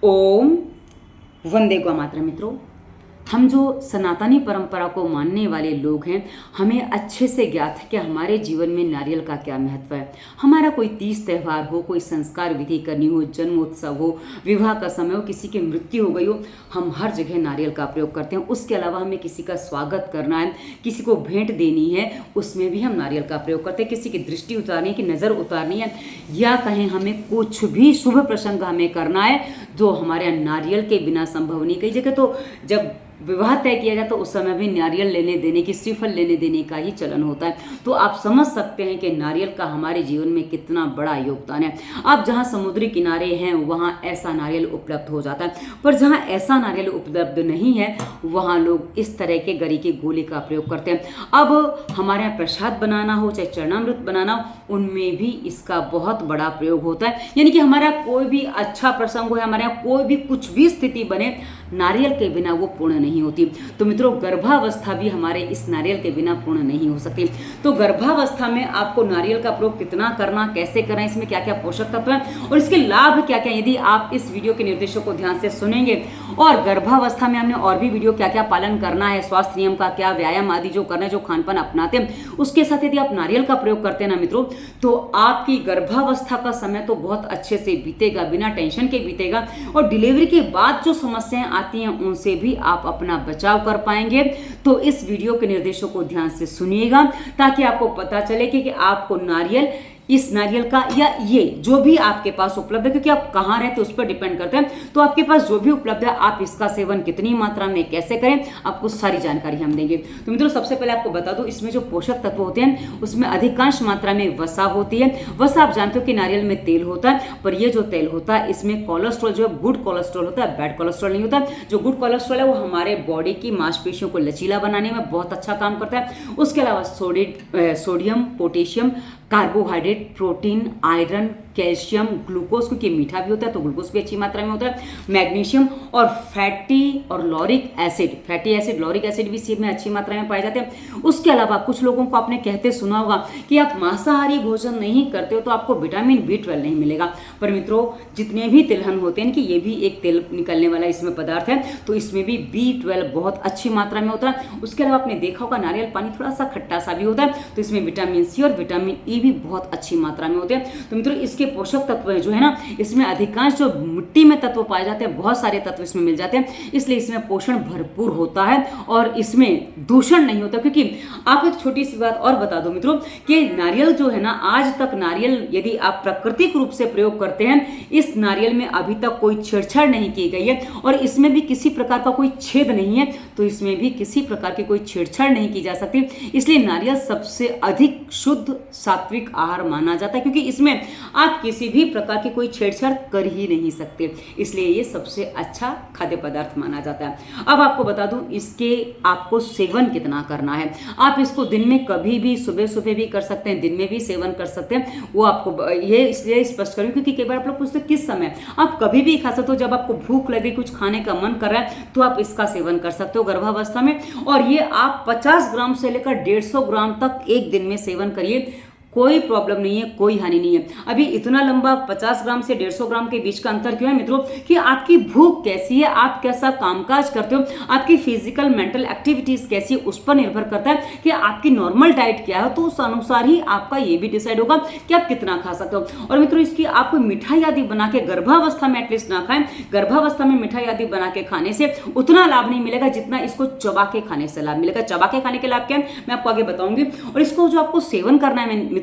ओम वंदे गौ मातरम। मित्रों, हम जो सनातनी परंपरा को मानने वाले लोग हैं, हमें अच्छे से ज्ञात है कि हमारे जीवन में नारियल का क्या महत्व है। हमारा कोई तीज त्यौहार हो, कोई संस्कार विधि करनी हो, जन्मोत्सव हो, विवाह का समय हो, किसी की मृत्यु हो गई हो, हम हर जगह नारियल का प्रयोग करते हैं। उसके अलावा हमें किसी का स्वागत करना है, किसी को भेंट देनी है, उसमें भी हम नारियल का प्रयोग करते हैं। किसी की दृष्टि उतारनी, की नज़र उतारनी है, या कहें हमें कुछ भी शुभ प्रसंग हमें करना है जो हमारे यहाँ नारियल के बिना संभव नहीं। कई जगह तो जब विवाह तय किया जाता है उस समय भी नारियल लेने देने की, श्रीफल लेने देने का ही चलन होता है। तो आप समझ सकते हैं कि नारियल का हमारे जीवन में कितना बड़ा योगदान है। आप जहाँ समुद्री किनारे हैं वहाँ ऐसा नारियल उपलब्ध हो जाता है, पर जहाँ ऐसा नारियल उपलब्ध नहीं है वहाँ लोग इस तरह के गरी के गोले का प्रयोग करते हैं। अब हमारे यहाँ प्रसाद बनाना हो, चाहे चरणामृत बनाना हो, उनमें भी इसका बहुत बड़ा प्रयोग होता है। यानी कि हमारा कोई भी अच्छा प्रसंग हो, हमारे यहाँ कोई भी कुछ भी स्थिति बने, नारियल के बिना वो पूर्ण नहीं होती। तो मित्रों, गर्भावस्था भी हमारे इस नारियल के बिना पूर्ण नहीं हो सकती। तो गर्भावस्था में आपको नारियल का प्रयोग कितना करना, कैसे करना, इसमें क्या क्या पोषक तत्व हैं और इसके लाभ क्या क्या, यदि आप इस वीडियो के निर्देशों को ध्यान से सुनेंगे, और गर्भावस्था में हमने और भी वीडियो क्या क्या पालन करना है, स्वास्थ्य नियम का क्या, व्यायाम आदि जो करना है, जो खान पान अपनाते हैं, उसके साथ यदि आप नारियल का प्रयोग करते हैं ना मित्रों, तो आपकी गर्भावस्था का समय तो बहुत अच्छे से बीतेगा, बिना टेंशन के बीतेगा। और डिलीवरी के बाद जो समस्याएं आती हैं उनसे भी आप अपना बचाव कर पाएंगे। तो इस वीडियो के निर्देशों को ध्यान से सुनिएगा ताकि आपको पता चले कि आपको नारियल, इस नारियल का या ये जो भी आपके पास उपलब्ध है, क्योंकि आप कहाँ रहते हैं उस पर डिपेंड करते हैं, तो आपके पास जो भी उपलब्ध है आप इसका सेवन कितनी मात्रा में कैसे करें, आपको सारी जानकारी हम देंगे। तो मित्रों, सबसे पहले आपको बता दूं, इसमें जो पोषक तत्व होते हैं उसमें अधिकांश मात्रा में वसा होती है। वसा आप जानते हो कि नारियल में तेल होता है, पर यह जो तेल होता है इसमें कोलेस्ट्रॉल जो है गुड कोलेस्ट्रॉल होता है, बैड कोलेस्ट्रॉल नहीं होता। जो गुड कोलेस्ट्रॉल है वो हमारे बॉडी की मांसपेशियों को लचीला बनाने में बहुत अच्छा काम करता है। उसके अलावा sodium, potassium, carbohydrate, protein, iron, calcium, glucose, क्योंकि मीठा भी होता है तो ग्लूकोज भी अच्छी मात्रा में होता है, मैग्नीशियम और फैटी और lauric acid, fatty acid, lauric acid भी इसी में अच्छी मात्रा में पाए जाते हैं। उसके अलावा कुछ लोगों को आपने कहते सुना होगा कि आप मांसाहारी भोजन नहीं करते हो तो आपको विटामिन B12 नहीं मिलेगा। पर मित्रों, जितने भी तिलहन होते हैं कि ये भी एक तेल निकलने वाला इसमें पदार्थ है, तो इसमें भी B12 बहुत अच्छी मात्रा में होता है। उसके अलावा आपने देखा होगा नारियल पानी थोड़ा सा खट्टा सा भी होता है, तो इसमें विटामिन C और विटामिन E भी बहुत अच्छी मात्रा में होते हैं। तो मित्रों, इसके पोषक तत्व जो है ना, इसमें अधिकांश जो मिट्टी में तत्व पाए जाते हैं, बहुत सारे तत्व इसमें मिल जाते हैं, इसलिए इसमें पोषण भरपूर होता है और इसमें दूषण नहीं होता। क्योंकि आप एक छोटी सी बात और बता दो मित्रों कि नारियल जो है ना, आज तक नारियल यदि आप प्राकृतिक रूप से प्रयोग करते हैं, इस नारियल में अभी तक कोई छेड़छाड़ नहीं की गई है और इसमें भी किसी प्रकार का कोई छेद नहीं है, तो इसमें भी किसी प्रकार की कोई छेड़छाड़ नहीं की जा सकती। इसलिए नारियल सबसे अधिक शुद्ध सात्विक आहार माना जाता है, क्योंकि इसमें आप किसी भी प्रकार की कोई छेड़छाड़ कर ही नहीं सकते, इसलिए ये सबसे अच्छा खाद्य पदार्थ माना जाता है। अब आपको बता दूं इसके आपको सेवन कितना करना है। आप इसको दिन में कभी भी, सुबह सुबह भी कर सकते हैं, दिन में भी सेवन कर सकते हैं। वो आपको ये इसलिए स्पष्ट करूं क्योंकि कई बार आप लोग पूछते हैं किस समय, आप कभी भी खा सकते हो। जब आपको भूख लगे, कुछ खाने का मन कर रहा है, तो आप इसका सेवन कर सकते हो गर्भावस्था में। और ये आप 50 ग्राम से लेकर 150 ग्राम तक एक दिन में सेवन करिए, कोई प्रॉब्लम नहीं है, कोई हानि नहीं है। अभी इतना लंबा 50 ग्राम से 150 ग्राम के बीच का अंतर क्यों है मित्रों, कि आपकी भूख कैसी है, आप कैसा कामकाज करते हो, आपकी फिजिकल मेंटल एक्टिविटीज कैसी है, उस पर निर्भर करता है कि आपकी नॉर्मल डाइट क्या है। तो उस अनुसार ही आपका ये भी डिसाइड होगा कि आप कितना खा सकते हो। और मित्रों, इसकी आप मिठाई आदि बना के गर्भावस्था में एटलीस्ट ना खाएं। गर्भावस्था में मिठाई आदि बना के खाने से उतना लाभ नहीं मिलेगा जितना इसको चबा के खाने से लाभ मिलेगा। चबा के खाने के लाभ क्या है मैं आपको आगे बताऊंगी। और इसको जो आपको सेवन करना है मित्रों,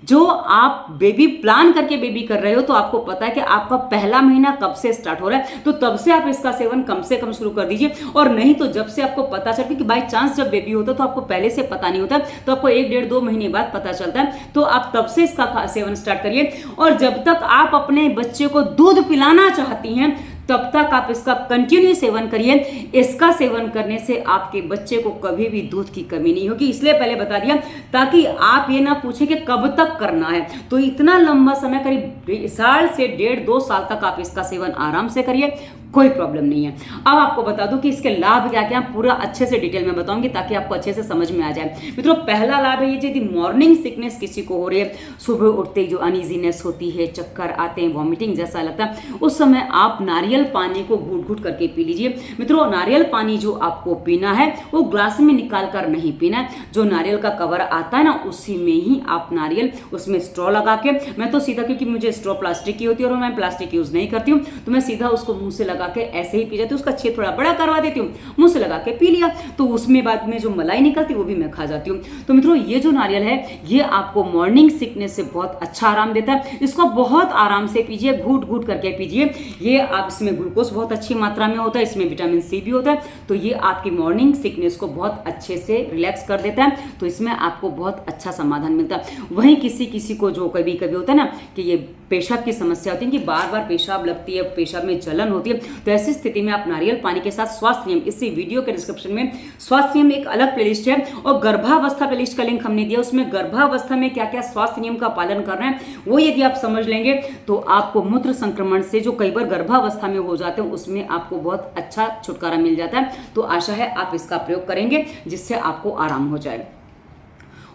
जो आप बेबी प्लान करके बेबी कर रहे हो, तो आपको पता है कि आपका पहला महीना कब से स्टार्ट हो रहा है, तो तब से आप इसका सेवन कम से कम शुरू कर दीजिए। और नहीं तो जब से आपको पता चलता है कि बाई चांस जब बेबी होता है तो आपको पहले से पता नहीं होता, तो आपको 1 डेढ़ 2 महीने बाद पता चलता है, तो आप तब से इसका सेवन स्टार्ट करिए। और जब तक आप अपने बच्चे को दूध पिलाना चाहती हैं तब तक आप इसका कंटिन्यू सेवन करिए। इसका सेवन करने से आपके बच्चे को कभी भी दूध की कमी नहीं होगी, इसलिए पहले बता दिया ताकि आप ये ना पूछे कि कब तक करना है। तो इतना लंबा समय, करीब साल से 1.5-2 साल तक आप इसका सेवन आराम से करिए, कोई प्रॉब्लम नहीं है। अब आपको बता दूं कि इसके लाभ क्या क्या, पूरा अच्छे से डिटेल में बताऊंगी ताकि आपको अच्छे से समझ में आ जाए। मित्रों, पहला लाभ है ये, यदि मॉर्निंग सिकनेस किसी को हो रही है, सुबह उठते ही जो अनइजीनेस होती है, चक्कर आते हैं, वॉमिटिंग जैसा लगता है, उस समय आप नारियल नारियल पानी को घूट घूट करके पी लीजिए। मित्रों, नारियल पानी जो आपको पीना है वो ग्लास में निकाल कर नहीं पीना है। जो नारियल का कवर आता है ना, उसी में ही आप नारियल, उसमें स्ट्रॉ लगा के, मैं तो सीधा, क्योंकि मुझे स्ट्रॉ प्लास्टिक की होती है और मैं प्लास्टिक यूज नहीं करती हूँ, तो मैं सीधा उसको मुंह से लगा के ऐसे ही पी जाती हूँ। उसका छेद थोड़ा बड़ा करवा देती हूँ, मुंह से लगा के पी लिया, तो उसमें बाद में जो मलाई निकलती है वो भी मैं खा जाती हूँ। तो मित्रों, ये जो नारियल है ये आपको मॉर्निंग सिकनेस से बहुत अच्छा आराम देता है। इसको बहुत आराम से पीजिए, घूट घूट करके पीजिए। ये आप, इसमें ग्लूकोज बहुत अच्छी मात्रा में होता है, इसमें विटामिन सी भी होता है, तो ये आपकी मॉर्निंग सिकनेस को बहुत अच्छे से रिलैक्स कर देता है। तो इसमें आपको बहुत अच्छा समाधान मिलता है। वहीं किसी किसी को जो कभी कभी होता है ना कि ये पेशाब की समस्या होती है, कि बार बार पेशाब लगती है, पेशाब में जलन होती है, तो ऐसी स्थिति में आप नारियल पानी के साथ स्वास्थ्य नियम, इसी वीडियो के डिस्क्रिप्शन में स्वास्थ्य नियम एक अलग प्लेलिस्ट है और गर्भावस्था प्लेलिस्ट का लिंक हमने दिया, उसमें गर्भावस्था में क्या क्या स्वास्थ्य नियम का पालन करना है वो यदि आप समझ लेंगे तो आपको मूत्र संक्रमण से जो कई बार गर्भावस्था में हो जाते हैं उसमें आपको बहुत अच्छा छुटकारा मिल जाता है। तो आशा है आप इसका प्रयोग करेंगे जिससे आपको आराम हो जाए।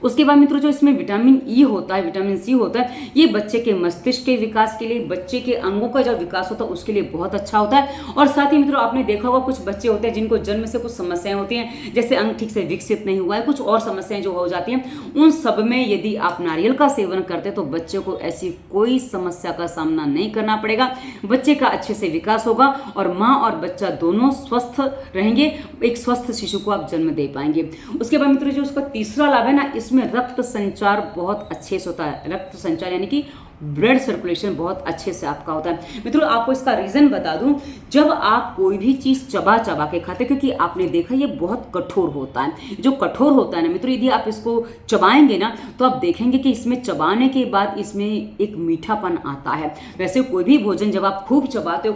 उसके बाद मित्रों, जो इसमें विटामिन ई होता है, विटामिन सी होता है, ये बच्चे के मस्तिष्क के विकास के लिए, बच्चे के अंगों का जो विकास होता है उसके लिए बहुत अच्छा होता है। और साथ ही मित्रों, आपने देखा होगा कुछ बच्चे होते हैं जिनको जन्म से कुछ समस्याएं होती हैं, जैसे अंग ठीक से विकसित नहीं हुआ है, कुछ और समस्याएं जो हो जाती हैं, उन सब में यदि आप नारियल का सेवन करते हैं तो बच्चे को ऐसी कोई समस्या का सामना नहीं करना पड़ेगा। बच्चे का अच्छे से विकास होगा और माँ और बच्चा दोनों स्वस्थ रहेंगे, एक स्वस्थ शिशु को आप जन्म दे पाएंगे। उसके बाद मित्रों, जो उसका तीसरा लाभ है ना, इसमें रक्त संचार बहुत अच्छे से होता है। रक्त संचार यानी कि ब्लड सर्कुलेशन बहुत अच्छे से आपका होता है। मित्रों, आपको इसका रीजन बता दूं, जब आप कोई भी चीज चबा चबा के खाते, क्योंकि आपने देखा ये बहुत कठोर होता है, जो कठोर होता है ना मित्रों, यदि आप इसको चबाएंगे ना तो आप देखेंगे कि इसमें चबाने के बाद इसमें एक मीठापन आता है। वैसे कोई भी भोजन जब आप खूब चबाते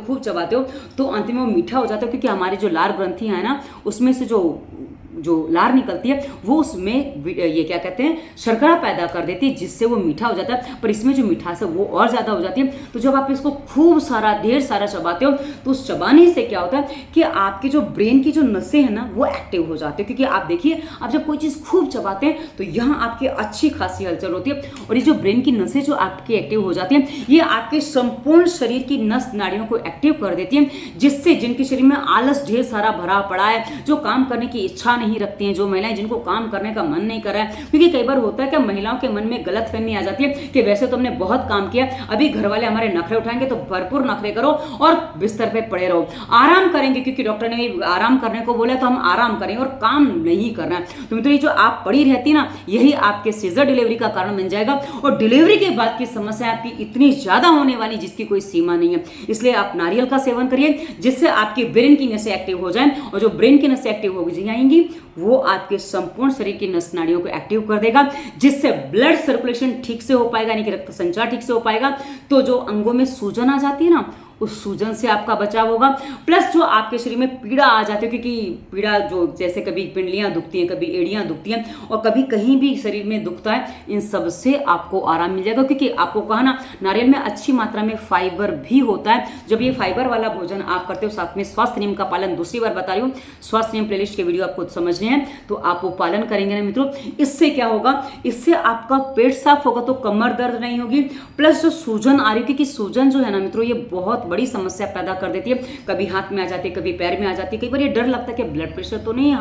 हो तो अंत में वो मीठा हो जाता है, क्योंकि हमारी जो लार ग्रंथियां है ना, उसमें से जो लार निकलती है वो उसमें ये क्या कहते हैं, शर्करा पैदा कर देती है, जिससे वो मीठा हो जाता है। पर इसमें जो मिठास है वो और ज्यादा हो जाती है। तो जब आप इसको खूब सारा, ढेर सारा चबाते हो तो उस चबाने से क्या होता है कि आपके जो ब्रेन की जो नसें हैं ना वो एक्टिव हो जाती है। क्योंकि आप देखिए, आप जब कोई चीज खूब चबाते हैं तो यहाँ आपकी अच्छी खासी हलचल होती है, और ये जो ब्रेन की नसें जो आपकी एक्टिव हो जाती है, ये आपके संपूर्ण शरीर की नस नाड़ियों को एक्टिव कर देती है, जिससे जिनके शरीर में आलस ढेर सारा भरा पड़ा है, जो काम करने की इच्छा नहीं रखती हैं, जो महिलाएं जिनको काम करने का मन नहीं कर रहा है, क्योंकि कई बार होता है कि महिलाओं के मन में गलतफहमी आ जाती है कि वैसे तो हमने बहुत काम किया, अभी घर वाले हमारे नखरे उठाएंगे तो भरपूर नखरे करो और बिस्तर पे पड़े रहो, आराम करेंगे क्योंकि डॉक्टर ने आराम करने को बोला तो हम आराम करेंगे और काम नहीं करना है। तो मित्रों, ये जो आप पड़ी रहती ना, यही आपके सीजर डिलीवरी का कारण बन जाएगा, और डिलीवरी के बाद की समस्या आपकी इतनी ज्यादा होने वाली जिसकी कोई सीमा नहीं है। इसलिए आप नारियल का सेवन करिए, जिससे आपके ब्रेन की नसें एक्टिव हो जाएं, और जो ब्रेन की नसें एक्टिव हो जाएंगी वो आपके संपूर्ण शरीर की नस नाड़ियों को एक्टिव कर देगा, जिससे ब्लड सर्कुलेशन ठीक से हो पाएगा, यानी कि रक्त संचार ठीक से हो पाएगा। तो जो अंगों में सूजन आ जाती है ना, उस सूजन से आपका बचाव होगा। प्लस जो आपके शरीर में पीड़ा आ जाती है, क्योंकि पीड़ा जो जैसे कभी पिंडलियां दुखती हैं, कभी एड़ियां दुखती हैं, और कभी कहीं भी शरीर में दुखता है, इन सब से आपको आराम मिल जाएगा। क्योंकि आपको कहा ना, नारियल में अच्छी मात्रा में फाइबर भी होता है। जब ये फाइबर वाला भोजन आप करते हो, साथ में स्वास्थ्य नियम का पालन, दूसरी बार बता रही हूँ, स्वास्थ्य नियम प्लेलिस्ट के वीडियो आपको समझने हैं तो आप वो पालन करेंगे ना मित्रों, इससे क्या होगा, इससे आपका पेट साफ होगा तो कमर दर्द नहीं होगी। प्लस जो सूजन आ रही थी, कि सूजन जो है ना मित्रों, ये बहुत बड़ी समस्या पैदा कर देती है, कभी हाथ में आ जाती है, कभी पैर में आ जाती है। कई बार ये डर लगता है कि ब्लड प्रेशर तो नहीं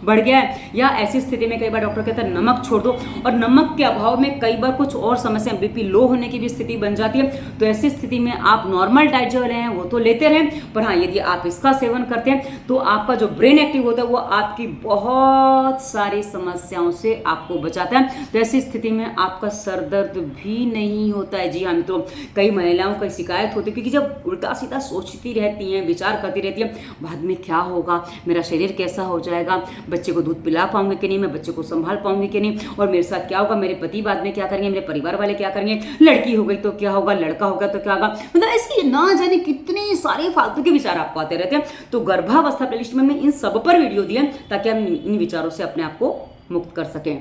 बढ़ गया है, या ऐसी स्थिति में कई बार डॉक्टर कहता है नमक छोड़ दो, और नमक के अभाव में कई बार कुछ और समस्या, बीपी लो होने की भी स्थिति बन जाती है। तो ऐसी स्थिति में आप नॉर्मल डाइट जो रहे हैं वो तो लेते रहें, पर हाँ, यदि आप इसका सेवन करते हैं तो आपका जो ब्रेन एक्टिव होता है वो आपकी बहुत सारी समस्याओं से आपको बचाता है। तो ऐसी स्थिति में आपका सर दर्द भी नहीं होता है। जी हाँ मित्रों, कई महिलाओं की शिकायत होती है, क्योंकि जब उल्टा सीधा सोचती रहती हैं, विचार करती रहती है, बाद में क्या होगा, मेरा शरीर कैसा हो जाएगा, बच्चे को दूध पिला पाऊंगी कि नहीं, मैं बच्चे को संभाल पाऊंगी कि नहीं, और मेरे साथ क्या होगा, मेरे पति बाद में क्या करेंगे, मेरे परिवार वाले क्या करेंगे, लड़की हो गई तो क्या होगा, लड़का होगा तो क्या होगा, मतलब ऐसी ना जाने कितने सारे फालतू के विचार आपको आते रहते हैं। तो गर्भावस्था प्लेलिस्ट में मैं इन सब पर वीडियो दिए ताकि हम इन विचारों से अपने आप को मुक्त कर सकें।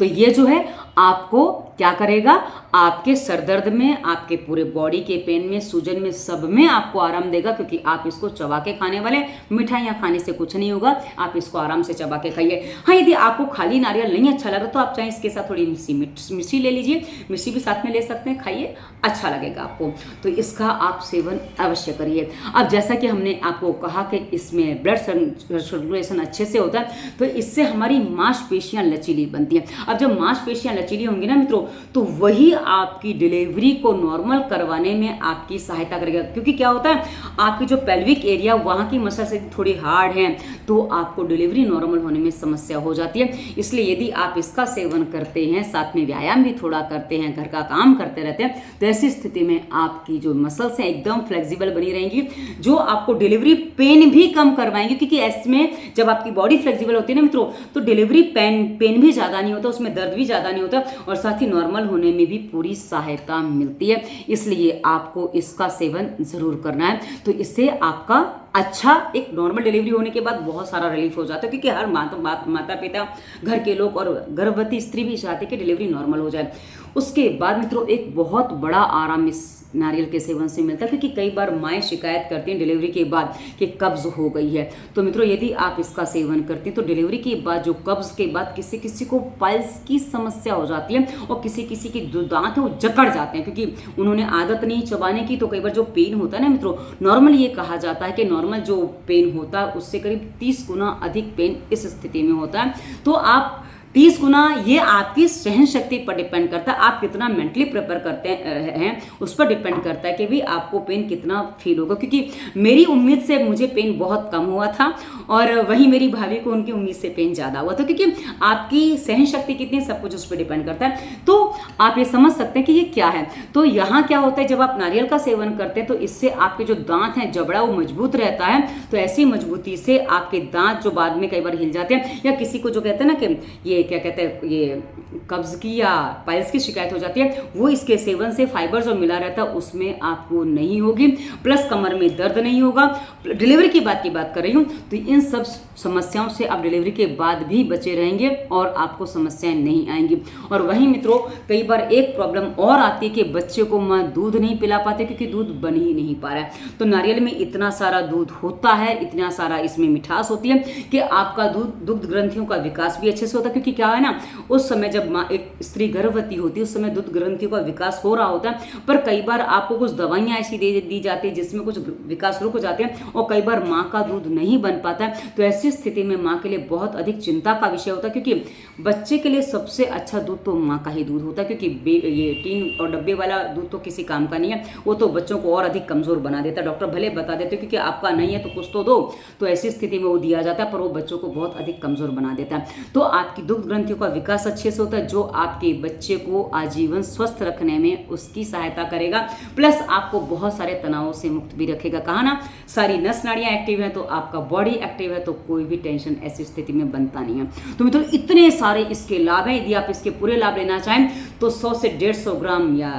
तो ये जो है आपको क्या करेगा, आपके सर दर्द में, आपके पूरे बॉडी के पेन में, सूजन में, सब में आपको आराम देगा, क्योंकि आप इसको चबा के खाने वाले। मिठाइयाँ खाने से कुछ नहीं होगा, आप इसको आराम से चबा के खाइए। हाँ, यदि आपको खाली नारियल नहीं अच्छा लगा तो आप चाहे इसके साथ थोड़ी मिश्री ले लीजिए, मिश्री भी साथ में ले सकते हैं, खाइए, अच्छा लगेगा आपको। तो इसका आप सेवन अवश्य करिए। अब जैसा कि हमने आपको कहा कि इसमें ब्लड सर्कुलेशन अच्छे से होता है, तो इससे हमारी मांसपेशियां लचीली बनती हैं। अब जब मांसपेशियां लचीली होंगी ना मित्रों, तो वही आपकी डिलीवरी को नॉर्मल करवाने में आपकी सहायता करेगा। क्योंकि क्या होता है, आपकी जो पेल्विक एरिया वहाँ की मसल्स थोड़ी हार्ड हैं, तो आपको डिलीवरी नॉर्मल होने में समस्या हो जाती है। इसलिए यदि आप इसका सेवन करते हैं, साथ में व्यायाम भी थोड़ा करते हैं, घर का काम करते रहते हैं, तो ऐसी स्थिति में आपकी जो मसल्स हैं एकदम फ्लेक्सिबल बनी रहेंगी, जो आपको डिलीवरी पेन भी कम करवाएंगे। क्योंकि इसमें जब आपकी बॉडी फ्लेक्सिबल होती है ना मित्रों, तो डिलीवरी पेन भी ज़्यादा नहीं होता, उसमें दर्द भी ज़्यादा नहीं होता, और साथ ही नॉर्मल होने में भी पूरी सहायता मिलती है। इसलिए आपको इसका सेवन ज़रूर करना है। तो इससे आपका अच्छा एक नॉर्मल डिलीवरी होने के बाद बहुत सारा रिलीफ हो जाता है। क्योंकि हर माता पिता, घर के लोग और गर्भवती स्त्री भी चाहते हैं कि डिलीवरी नॉर्मल हो जाए। उसके बाद मित्रों एक बहुत बड़ा आराम इस नारियल के सेवन से मिलता है। क्योंकि कई बार माएँ शिकायत करती हैं डिलीवरी के बाद कि कब्ज हो गई है। तो मित्रों यदि आप इसका सेवन करते हैं तो डिलीवरी के बाद जो कब्ज के बाद किसी किसी को पाइल्स की समस्या हो जाती है, और किसी किसी के जो दांत है वो जकड़ जाते हैं, क्योंकि उन्होंने आदत नहीं चबाने की। तो कई बार जो पेन होता है ना मित्रों, नॉर्मल ये कहा जाता है कि नॉर्मल जो पेन होता है उससे करीब 30 गुना अधिक पेन इस स्थिति में होता है। तो आप 30 गुना, ये आपकी सहन शक्ति पर डिपेंड करता है, आप कितना मेंटली प्रिपेयर करते हैं उस पर डिपेंड करता है कि भी आपको पेन कितना फील होगा। क्योंकि मेरी उम्मीद से मुझे पेन बहुत कम हुआ था, और वहीं मेरी भाभी को उनकी उम्मीद से पेन ज़्यादा हुआ था। क्योंकि आपकी सहन शक्ति कितनी, सब कुछ उस पर डिपेंड करता है। तो आप ये समझ सकते हैं कि ये क्या है। तो यहाँ क्या होता है, जब आप नारियल का सेवन करते हैं तो इससे आपके जो दांत हैं, जबड़ा वो मजबूत रहता है। तो ऐसी मजबूती से आपके दांत जो बाद में कई बार हिल जाते हैं, या किसी को जो कहते हैं ना कि ये क्या कहते हैं, ये कब्ज की या पाइल्स की शिकायत हो जाती है, वो इसके सेवन से फाइबर जो मिला रहता है उसमें आपको नहीं होगी। प्लस कमर में दर्द नहीं होगा। डिलीवरी की बात कर रही हूँ, तो इन सब समस्याओं से आप डिलीवरी के बाद भी बचे रहेंगे और आपको समस्याएं नहीं आएंगी। और वहीं मित्रों कई बार एक प्रॉब्लम और आती है कि बच्चे को माँ दूध नहीं पिला पाते, क्योंकि दूध बन ही नहीं पा रहा है। तो नारियल में इतना सारा दूध होता है, इतना सारा इसमें मिठास होती है कि आपका दुग्ध ग्रंथियों का विकास भी अच्छे से होता है। क्योंकि क्या है ना, उस समय जब माँ एक स्त्री गर्भवती होती है, उस समय दुग्ध ग्रंथियों का विकास हो रहा होता है। पर कई बार आपको कुछ दवाइयाँ ऐसी दी जाती है जिसमें कुछ विकास रुक जाते हैं, और कई बार माँ का दूध नहीं बन पाता है। तो ऐसी स्थिति में माँ के लिए बहुत अधिक चिंता का विषय होता है। क्योंकि बच्चे के लिए सबसे अच्छा दूध तो माँ का ही दूध होता है। क्योंकि ये टीन और डब्बे वाला दूध तो किसी काम का नहीं है, वो तो बच्चों को और अधिक कमजोर बना देता है। डॉक्टर भले बता देते क्योंकि आपका नहीं है तो कुछ तो दो, तो ऐसी स्थिति में वो दिया जाता है, पर वो बच्चों को बहुत अधिक कमजोर बना देता है। तो आपकी दुग्ध ग्रंथियों का विकास अच्छे से होता है, जो आपके बच्चे को आजीवन स्वस्थ रखने में उसकी सहायता करेगा। प्लस आपको बहुत सारे तनावों से मुक्त भी रखेगा। कहा ना, सारी नस नाड़ियां एक्टिव है तो आपका बॉडी एक्टिव है, तो कोई भी टेंशन ऐसी स्थिति में बनता नहीं है। तो मित्रों इतने सारे इसके लाभ हैं। यदि आप इसके पूरे लाभ लेना चाहें तो 100 से 150 ग्राम या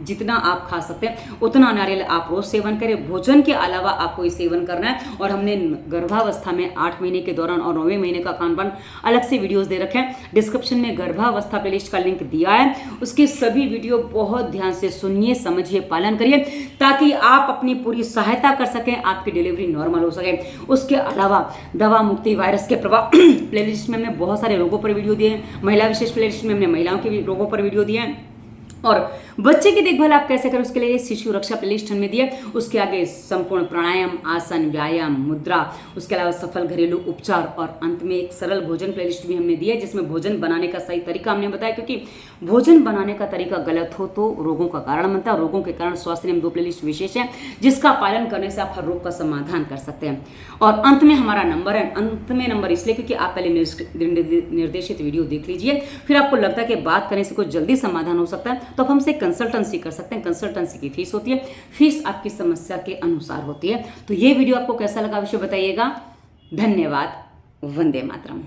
जितना आप खा सकते हैं उतना नारियल आप रोज सेवन करें। भोजन के अलावा आपको ये सेवन करना है। और हमने गर्भावस्था में 8 महीने के दौरान और 9वें महीने का खान पान अलग से वीडियोस दे रखे हैं। डिस्क्रिप्शन में गर्भावस्था प्लेलिस्ट का लिंक दिया है, उसके सभी वीडियो बहुत ध्यान से सुनिए, समझिए, पालन करिए, ताकि आप अपनी पूरी सहायता कर सकें, आपकी डिलीवरी नॉर्मल हो सके। उसके अलावा दवा मुक्ति वायरस के प्रभाव प्लेलिस्ट में हमने बहुत सारे रोगों पर वीडियो दिए हैं। महिला विशेष प्लेलिस्ट में हमने महिलाओं के रोगों पर वीडियो दिए हैं। और बच्चे की देखभाल आप कैसे करें उसके लिए शिशु रक्षा प्लेलिस्ट में दिए। उसके आगे संपूर्ण प्राणायाम, आसन, व्यायाम, मुद्रा, उसके अलावा सफल घरेलू उपचार, और अंत में एक सरल भोजन प्लेलिस्ट भी हमने दिया है, जिसमें भोजन बनाने का सही तरीका हमने बताया। क्योंकि भोजन बनाने का तरीका गलत हो तो रोगों का कारण बनता है। रोगों के कारण स्वास्थ्य नियम 2 प्लेलिस्ट विशेष है, जिसका पालन करने से आप हर रोग का समाधान कर सकते हैं। और अंत में हमारा नंबर है, अंत में नंबर इसलिए क्योंकि आप पहले निर्देशित वीडियो देख लीजिए, फिर आपको लगता है कि बात करने से कुछ जल्दी समाधान हो सकता है तो आप हमसे कंसल्टेंसी कर सकते हैं। कंसल्टेंसी की फीस होती है, फीस आपकी समस्या के अनुसार होती है। तो ये वीडियो आपको कैसा लगा अवश्य बताइएगा। धन्यवाद। वंदे मातरम।